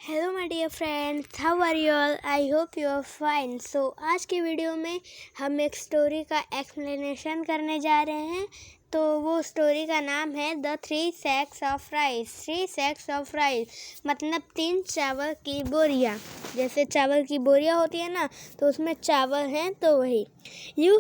Hello my dear friends, how are you all? I hope you are fine. So आज के video में हम एक स्टोरी का एक्सप्लेनेशन करने जा रहे हैं। तो वो स्टोरी का नाम है the 3 sacks of rice. 3 sacks of rice मतलब 3 चावल की बोरियाँ। जैसे चावल की बोरियाँ होती है ना, तो उसमें चावल हैं, तो वही। You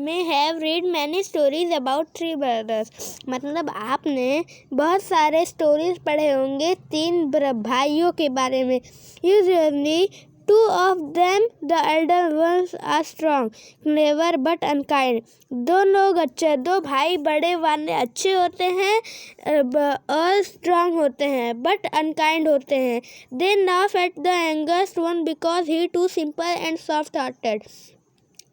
may have read many stories about 3 brothers. मतलब आपने बहुत सारे स्टोरीज पढ़े होंगे 3 भाइयों के बारे में। Usually 2 of them, the elder ones, are strong, clever but unkind. दो भाई बड़े वाले अच्छे होते हैं और स्ट्रांग होते हैं, बट अनकाइंड होते हैं। They laugh at the youngest one because he too simple and soft hearted.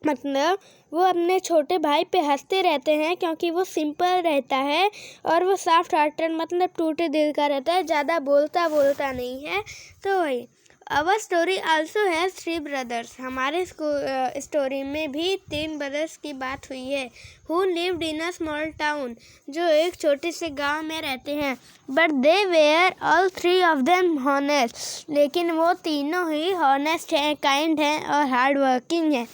मतलब वो अपने छोटे भाई पे हंसते रहते हैं क्योंकि वो सिंपल रहता है और वो सॉफ्ट हार्टेड मतलब टूटे दिल का रहता है, ज़्यादा बोलता नहीं है। तो वही our story also has 3 brothers. हमारे स्टोरी में भी 3 ब्रदर्स की बात हुई है। Who lived in a small town, जो एक छोटे से गांव में रहते हैं। But they were all 3 of them honest, लेकिन वो तीनों ही हॉनेस्ट हैं, काइंड हैं और हार्ड वर्किंग हैं।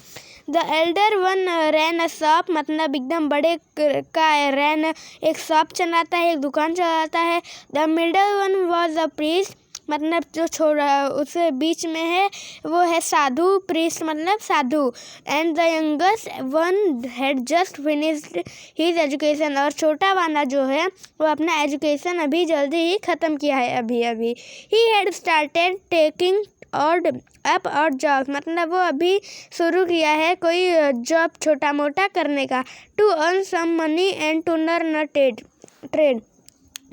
The elder one ran a shop, मतलब एकदम बड़े का रैन एक शॉप चलाता है, एक दुकान चलाता है। The middle one was a priest, मतलब जो छोड़ा उससे बीच में है वो है साधु, प्रीस्ट मतलब साधु। And the youngest one had just finished his education, और छोटा वाला जो है वो अपना एजुकेशन अभी जल्दी ही ख़त्म किया है, अभी ही हैड स्टार्टेड टेकिंग और अप और जॉब, मतलब वो अभी शुरू किया है कोई जॉब छोटा मोटा करने का। To earn some money and to learn a trade,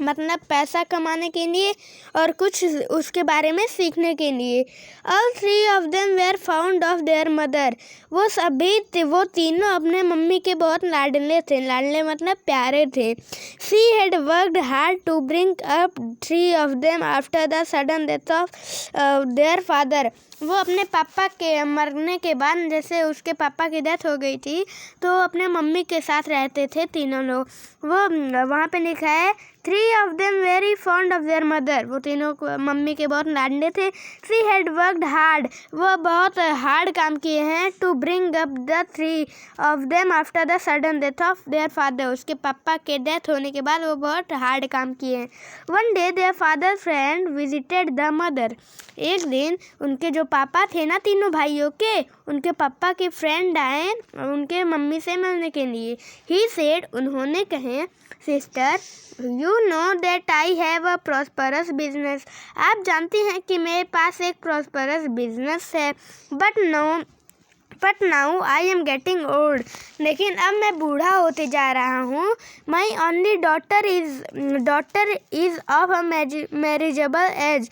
मतलब पैसा कमाने के लिए और कुछ उसके बारे में सीखने के लिए। All 3 of them were found of their mother, वो तीनों अपने मम्मी के बहुत लाडले मतलब प्यारे थे। She had worked hard to bring up 3 of them after the sudden death of their father. वो अपने पापा के मरने के बाद, जैसे उसके पापा की डेथ हो गई थी, तो अपने मम्मी के साथ रहते थे तीनों लोग। वो वहाँ पे लिखा है 3 of them very fond of their mother, वो तीनों मम्मी के बहुत लाडले थे। शी हैड वर्कड हार्ड, वो बहुत हार्ड काम किए हैं। To bring up the 3 of them after the sudden death of their father, उसके पापा के डेथ होने के बाद वो बहुत हार्ड काम किए हैं। One day their father friend visited the mother, एक दिन उनके जो पापा थे ना तीनों भाइयों के, उनके पापा के फ्रेंड आए उनके मम्मी से मिलने के लिए। ही सेड, उन्होंने कहे, sister you know that I have a prosperous business, आप जानती हैं कि मेरे पास एक प्रॉस्परस बिजनेस है। But now I am getting old, लेकिन अब मैं बूढ़ा होते जा रहा हूँ। My only daughter is of a marriageable age,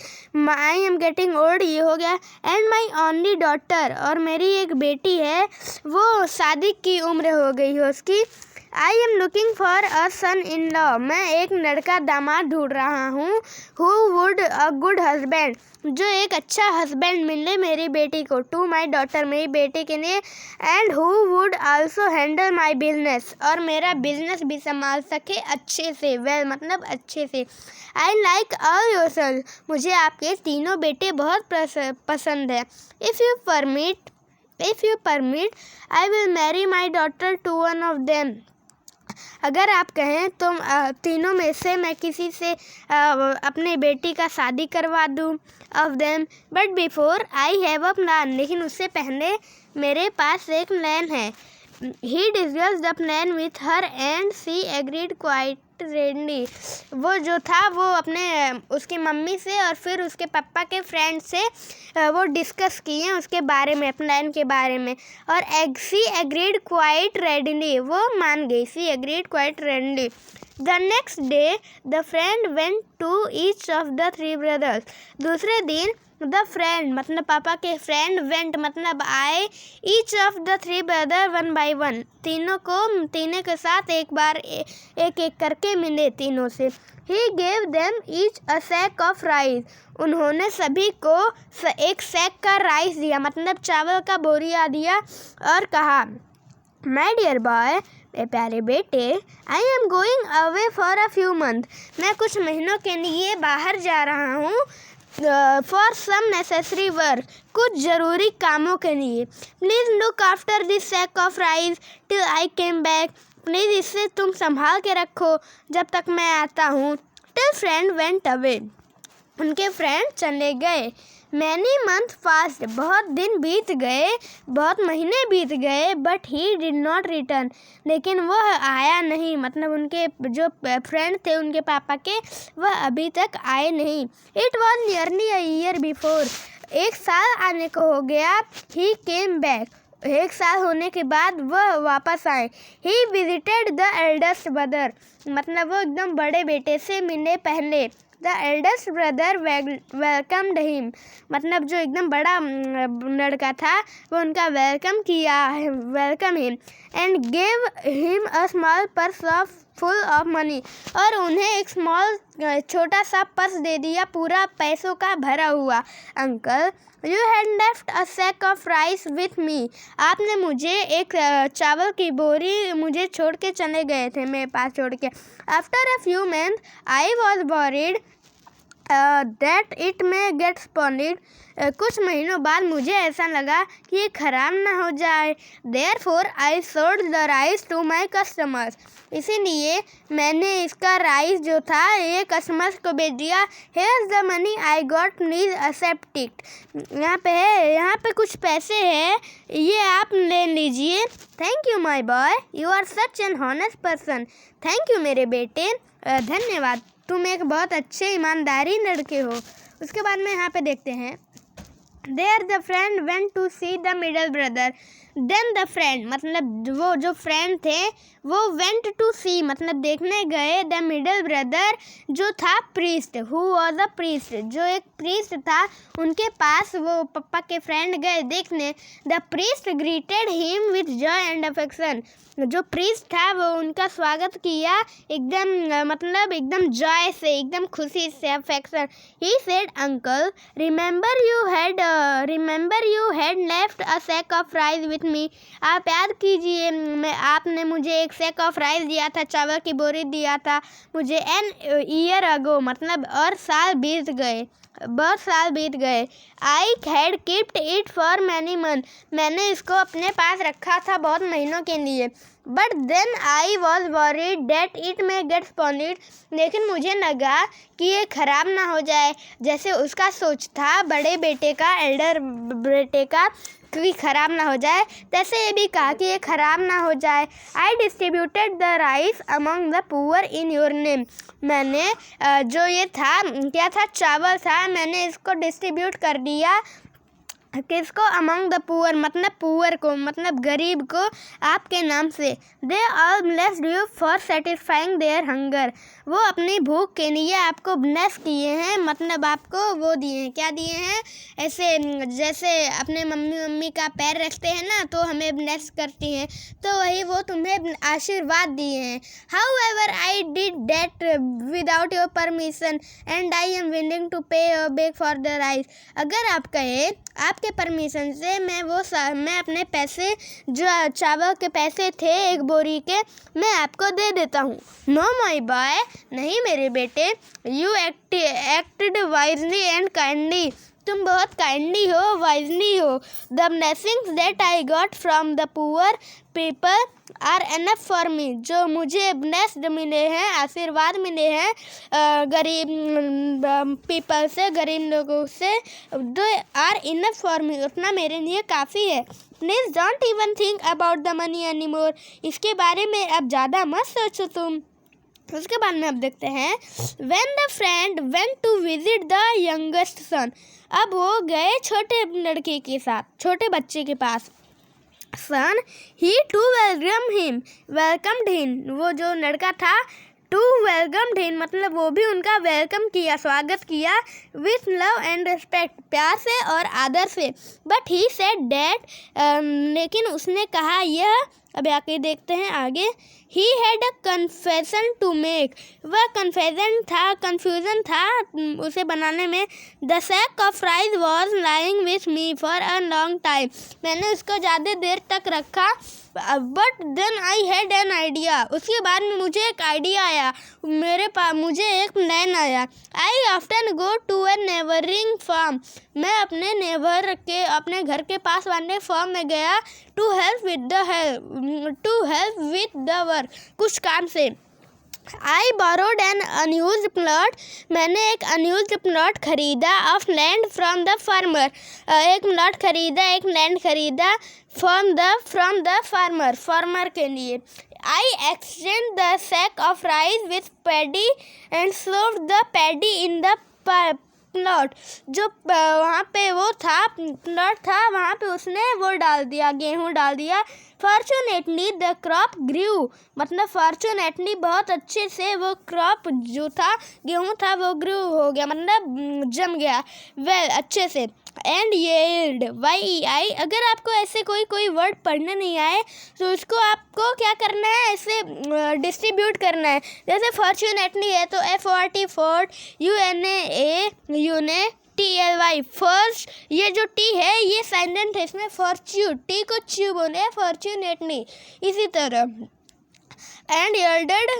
I am getting old ये हो गया। एंड माई ओनली डॉटर, और मेरी एक बेटी है, वो शादी की उम्र हो गई है उसकी। I am looking for a son in law, मैं एक लड़का दामाद ढूंढ रहा हूँ। Who would a good husband, जो एक अच्छा हस्बैंड मिले मेरी बेटी को। टू माई डॉटर, मेरी बेटी के लिए। And who would also handle my business, और मेरा बिजनेस भी संभाल सके अच्छे से, वेल मतलब अच्छे से। I like all your son, मुझे आपके तीनों बेटे बहुत पसंद है। If you permit I will marry my daughter to one of them, अगर आप कहें तो तीनों में से मैं किसी से अपने बेटी का शादी करवा दूँ of them. But before I have a plan, लेकिन उससे पहले मेरे पास एक प्लान है। He discussed the plan with her and she agreed quite readily, वो जो था वो अपने उसकी मम्मी से और फिर उसके पापा के फ्रेंड से वो डिस्कस किए उसके बारे में, प्लान के बारे में। और शी एग्रीड क्वाइट रेडली, वो मान गई। She agreed quite readily. The next day the friend went to each of the 3 brothers, दूसरे दिन द फ्रेंड मतलब पापा के फ्रेंड वेंट मतलब आए, each of the 3 brother one by one, तीनों के साथ एक करके मिले तीनों से। He gave them each a sack of rice, उन्होंने सभी को एक सैक का राइस दिया, मतलब चावल का बोरिया दिया, और कहा, माय डियर बॉय प्यारे बेटे, I am going away for a few month. मैं कुछ महीनों के लिए बाहर जा रहा हूँ। फॉर सम नेसेसरी वर्क, कुछ ज़रूरी कामों के लिए। Please look after this sack of rice till I came back. Please इसे तुम संभाल के रखो जब तक मैं आता हूँ। टिल फ्रेंड वेंट अवे, उनके फ्रेंड चले गए। मैनी मंथ फास्ट, बहुत दिन बीत गए, बहुत महीने बीत गए। But he did not return, लेकिन वह आया नहीं। मतलब उनके जो फ्रेंड थे उनके पापा के, वह अभी तक आए नहीं। It was nearly a year before, एक साल आने को हो गया। ही केम बैक, एक साल होने के बाद वह वापस आए। He visited the eldest brother, मतलब वो एकदम बड़े बेटे से मिलने पहले। The eldest brother welcomed him, मतलब जो एकदम बड़ा लड़का था वो उनका welcome him and gave him a small purse of full of money, और उन्हें एक छोटा सा पर्स दे दिया पूरा पैसों का भरा हुआ। Uncle, you had left a sack of rice with me, आपने मुझे एक चावल की बोरी मुझे छोड़ के चले गए थे, मेरे पास छोड़ के। After a few month I was worried that it may get spoiled, कुछ महीनों बाद मुझे ऐसा लगा कि ये ख़राब ना हो जाए। Therefore I sold the rice to my customers, इसीलिए मैंने इसका राइस जो था ये कस्टमर्स को बेच दिया। Here the money I got, please accept it, यहाँ पे कुछ पैसे हैं, ये आप ले लीजिए। Thank you my boy, you are such an honest person, thank you मेरे बेटे, धन्यवाद, तुम एक बहुत अच्छे ईमानदारी लड़के हो। उसके बाद में यहाँ पे देखते हैं, there the friend went to see the middle brother. Then the friend, मतलब वो जो फ्रेंड थे वो वेंट टू सी, मतलब देखने गए। द मिडल ब्रदर जो था priest, who was a priest, जो एक प्रीस्ट था उनके पास वो पापा के फ्रेंड गए देखने। The priest greeted him with Joy and affection, जो प्रीस्ट था वो उनका स्वागत किया एकदम मतलब एकदम जॉय से, एकदम खुशी से, affection. He said, uncle, remember you had left a sack of rice with me, आप याद कीजिए आपने मुझे एक सैक ऑफ राइस दिया था, चावल की बोरी दिया था मुझे। एन ईयर अगो, मतलब और बहुत साल बीत गए। I had keeped it for many month, मैंने इसको अपने पास रखा था बहुत महीनों के लिए। But then I was worried that it may get spoiled, लेकिन मुझे लगा कि ये ख़राब ना हो जाए, जैसे उसका सोच था बड़े बेटे का, एल्डर बेटे का, कि ख़राब ना हो जाए, तैसे ये भी कहा कि ये ख़राब ना हो जाए। I distributed the rice among the poor in your name, मैंने जो ये था क्या था, चावल था, मैंने इसको डिस्ट्रीब्यूट कर दिया किसको, अमंग द पुअर, मतलब पुअर को, मतलब गरीब को आपके नाम से। They all blessed you for satisfying their hunger, वो अपनी भूख के लिए आपको ब्लेस किए हैं, मतलब आपको वो दिए हैं, क्या दिए हैं, ऐसे जैसे अपने मम्मी का पैर रखते हैं ना तो हमें ब्लेस करती हैं, तो वही वो तुम्हें आशीर्वाद दिए हैं। However I did that without your permission and I am willing to pay back for the rice, अगर आप कहें आपके परमिशन से मैं अपने पैसे जो चावल के पैसे थे एक बोरी के, मैं आपको दे देता हूँ। नो माय बॉय, नहीं मेरे बेटे, you acted wisely and kindly, तुम बहुत काइंडली हो, वाइजली हो। The blessings that I got from the poor people are enough for me, जो मुझे ब्लेस्ड मिले हैं, आशीर्वाद मिले हैं गरीब पीपल से, गरीब लोगों से, दो आर इनफ फॉर मी, उतना मेरे लिए काफ़ी है। Please don't even think about the money any more, इसके बारे में अब ज़्यादा मत सोचो तुम। उसके बाद में अब देखते हैं, when the friend went to visit the youngest son, अब वो गए छोटे लड़के के साथ, छोटे बच्चे के पास। सन, ही टू वेलकम्ड हिम, वो जो लड़का था टू वेलकम्ड हिम, मतलब वो भी उनका वेलकम किया, स्वागत किया, विथ लव एंड रिस्पेक्ट, प्यार से और आदर से। बट ही सेड डैट, लेकिन उसने कहा यह अभी आके देखते हैं आगे। He had a confession to make, वह कन्फ्यूज़न था उसे बनाने में। The sack of rice was lying with me for a long time, मैंने उसको ज़्यादा देर तक रखा। But then I had an idea, उसके बाद में मुझे एक आइडिया आया, मुझे एक प्लान आया। I often go to a neighbouring farm, मैं अपने घर के पास वाले फार्म में गया to help with the work, कुछ काम से। I borrowed an unused plot, मैंने एक अनयूज्ड प्लॉट खरीदा of land from the farmer, एक लैंड खरीदा फ्रॉम द फार्मर के लिए। I exchange the sack of rice with paddy and sowed the paddy in the plot, जो वहाँ पे वो था प्लॉट था वहाँ पे उसने वो डाल दिया, गेहूँ डाल दिया। फॉर्चुनेटली द क्रॉप ग्रू, मतलब फॉर्चुनेटली बहुत अच्छे से वो क्रॉप जो था गेहूँ था वो ग्रू हो गया, मतलब जम गया वेल अच्छे से। एंड येल्ड YEI, अगर आपको ऐसे कोई वर्ड पढ़ने नहीं आए तो इसको आपको क्या करना है, ऐसे डिस्ट्रीब्यूट करना है। जैसे फॉर्चुनेटली है तो FORT fort, UNA TLY first, ये जो टी है ये साइलेंट है, इसमें फॉर्च्यून, टी को च्यू बोले फॉर्चुनेटली। इसी तरह and yielded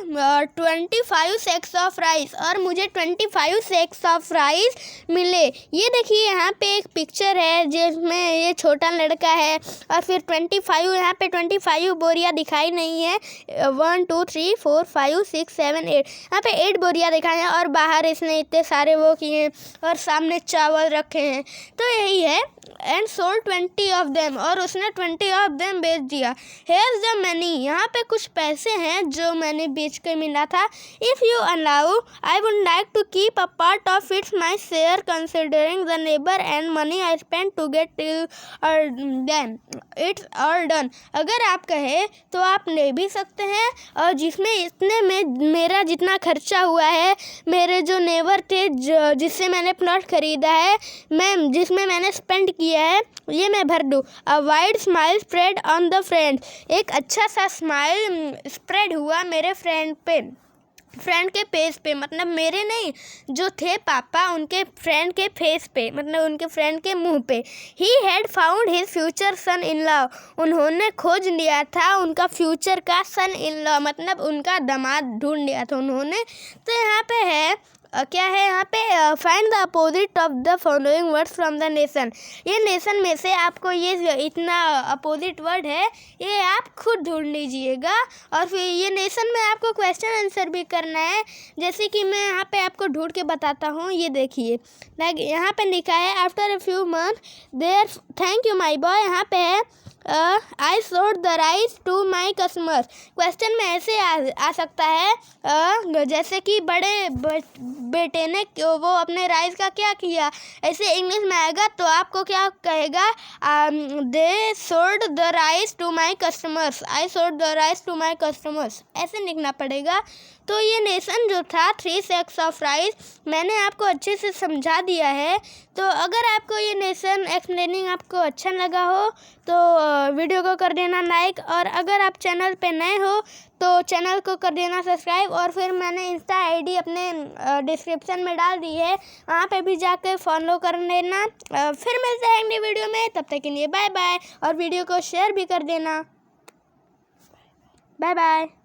25 sacks of rice, और मुझे 25 sacks ऑफ राइस मिले। ये देखिए यहाँ पे एक पिक्चर है जिसमें ये छोटा लड़का है और फिर 25, यहाँ पे 25 बोरियाँ दिखाई नहीं है, 1 2 3 4 5 6 7 8, यहाँ पे 8 बोरियाँ दिखाई हैं और बाहर इसने इतने सारे वो किए हैं और सामने चावल रखे हैं। तो यही है। एंड सोल्ड 20 ऑफ देम, और उसने 20 ऑफ देम बेच दिया। हेयर द मनी, यहाँ पे कुछ पैसे हैं जो मैंने बेच कर मिला था। If you allow I would like to keep a part of it's my share considering the labour and money I spend to get till then it's all done, अगर आप कहे तो आप ले भी सकते हैं, और जिसमें इतने में मेरा जितना खर्चा हुआ है, मेरे जो नेबर थे जिससे मैंने प्लॉट खरीदा है, जिसमें मैंने स्पेंड किया है, ये मैं भर दूँ। A wide smile spread on the friend, एक अच्छा सा स्माइल स्प्रेड हुआ मेरे फ्रेंड के फेस पे, मतलब मेरे नहीं, जो थे पापा उनके फ्रेंड के फेस पे, मतलब उनके फ्रेंड के मुंह पे। He had found his future son in law, उन्होंने खोज लिया था उनका फ्यूचर का सन इन लॉ, मतलब उनका दामाद ढूंढ लिया था उन्होंने। तो यहाँ पे है क्या है, यहाँ पे find the opposite of the following words from the nation, ये नेशन में से आपको ये इतना अपोजिट वर्ड है ये आप खुद ढूंढ लीजिएगा, और फिर ये नेशन में आपको क्वेश्चन आंसर भी करना है। जैसे कि मैं यहाँ पे आपको ढूंढ के बताता हूँ, ये देखिए लाइक यहाँ पे लिखा है after a few month there thank you my boy, यहाँ पे है I sold the rice to my customers. Question में ऐसे आ सकता है जैसे कि बड़े बेटे ने वो अपने राइस का क्या किया, ऐसे इंग्लिश में आएगा तो आपको क्या कहेगा, they sold the rice to my customers, I sold the rice to my customers, ऐसे लिखना पड़ेगा। तो ये नेशन जो था 3 sacks ऑफ राइस मैंने आपको अच्छे से समझा दिया है। तो अगर आपको ये नेशन एक्सप्लेनिंग आपको अच्छा लगा हो तो वीडियो को कर देना लाइक, और अगर आप चैनल पे नए हो तो चैनल को कर देना सब्सक्राइब, और फिर मैंने इंस्टा ID अपने डिस्क्रिप्शन में डाल दी है, वहाँ पे भी जाकर फॉलो कर लेना। फिर मिलते हैं अगली वीडियो में, तब तक के लिए बाय बाय, और वीडियो को शेयर भी कर देना। Bye bye.